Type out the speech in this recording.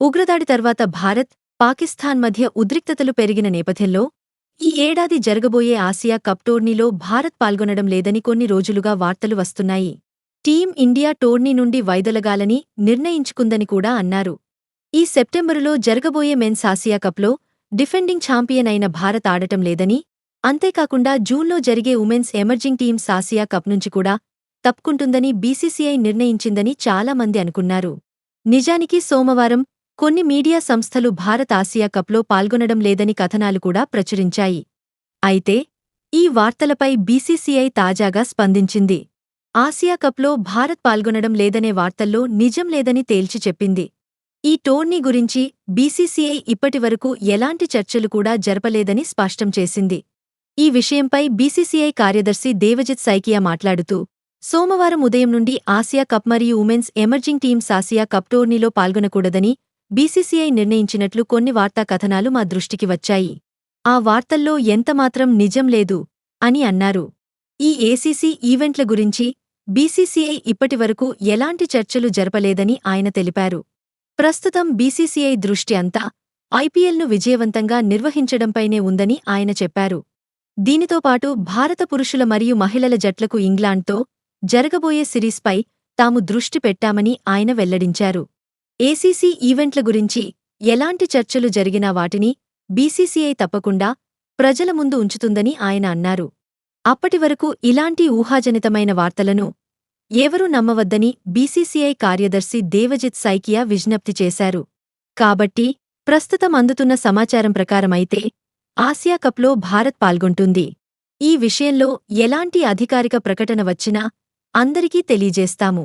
ఉగ్రదాడి తర్వాత భారత్, పాకిస్తాన్ మధ్య ఉద్రిక్తతలు పెరిగిన నేపథ్యంలో ఈ ఏడాది జరగబోయే ఆసియా కప్ టోర్నీలో భారత్ పాల్గొనడం లేదని కొన్ని రోజులుగా వార్తలు వస్తున్నాయి. టీం ఇండియా టోర్నీ నుండి వైదొలగాలని నిర్ణయించుకుందని కూడా అన్నారు. ఈ సెప్టెంబరులో జరగబోయే మెన్స్ ఆసియా కప్లో డిఫెండింగ్ ఛాంపియన్ అయిన భారత్ ఆడటం లేదని, అంతేకాకుండా జూన్లో జరిగే women's emerging teams Asia cup నుంచి కూడా తప్పుకుంటుందని బీసీసీఐ నిర్ణయించిందని చాలామంది అనుకున్నారు. నిజానికి సోమవారం కొన్ని మీడియా సంస్థలు భారత్ ఆసియా కప్లో పాల్గొనడం లేదని కథనాలు కూడా ప్రచురించాయి. అయితే ఈ వార్తలపై బీసీసీఐ తాజాగా స్పందించింది. ఆసియా కప్లో భారత్ పాల్గొనడం లేదనే వార్తల్లో నిజం లేదని తేల్చి చెప్పింది. ఈ టోర్నీ గురించి బీసీసీఐ ఇప్పటివరకు ఎలాంటి చర్చలు కూడా జరపలేదని స్పష్టం చేసింది. ఈ విషయంపై బీసీసీఐ కార్యదర్శి దేవజిత్ సైకియా మాట్లాడుతూ, సోమవారం ఉదయం నుండి ఆసియా కప్ మరియు women's emerging teams Asia cup టోర్నీలో పాల్గొనకూడదని బీసీసీఐ నిర్ణయించినట్లు కొన్ని వార్తా కథనాలు మా దృష్టికి వచ్చాయి. ఆ వార్తల్లో ఎంతమాత్రం నిజం లేదు అని అన్నారు. ఈ ఏసీసీ ఈవెంట్ల గురించి బీసీసీఐ ఇప్పటివరకు ఎలాంటి చర్చలు జరపలేదని ఆయన తెలిపారు. ప్రస్తుతం బీసీసీఐ దృష్టి అంతా ఐపీఎల్ను విజయవంతంగా నిర్వహించడంపైనే ఉందని ఆయన చెప్పారు. దీనితో పాటు భారత పురుషుల మరియు మహిళల జట్లకు ఇంగ్లాండ్తో జరగబోయే సిరీస్పై తాము దృష్టి పెట్టామని ఆయన వెల్లడించారు. ఏసీసీ ఈవెంట్ల గురించి ఎలాంటి చర్చలు జరిగినా వాటిని బీసీసీఐ తప్పకుండా ప్రజల ముందు ఉంచుతుందని ఆయన అన్నారు. అప్పటివరకు ఇలాంటి ఊహాజనితమైన వార్తలను ఎవరూ నమ్మవద్దని బీసీసీఐ కార్యదర్శి దేవజిత్ సైకియా విజ్ఞప్తి చేశారు. కాబట్టి ప్రస్తుతం అందుతున్న సమాచారం ప్రకారమైతే ఆసియా కప్లో భారత్ పాల్గొంటుంది. ఈ విషయంలో ఎలాంటి అధికారిక ప్రకటన వచ్చినా అందరికీ తెలియజేస్తాము.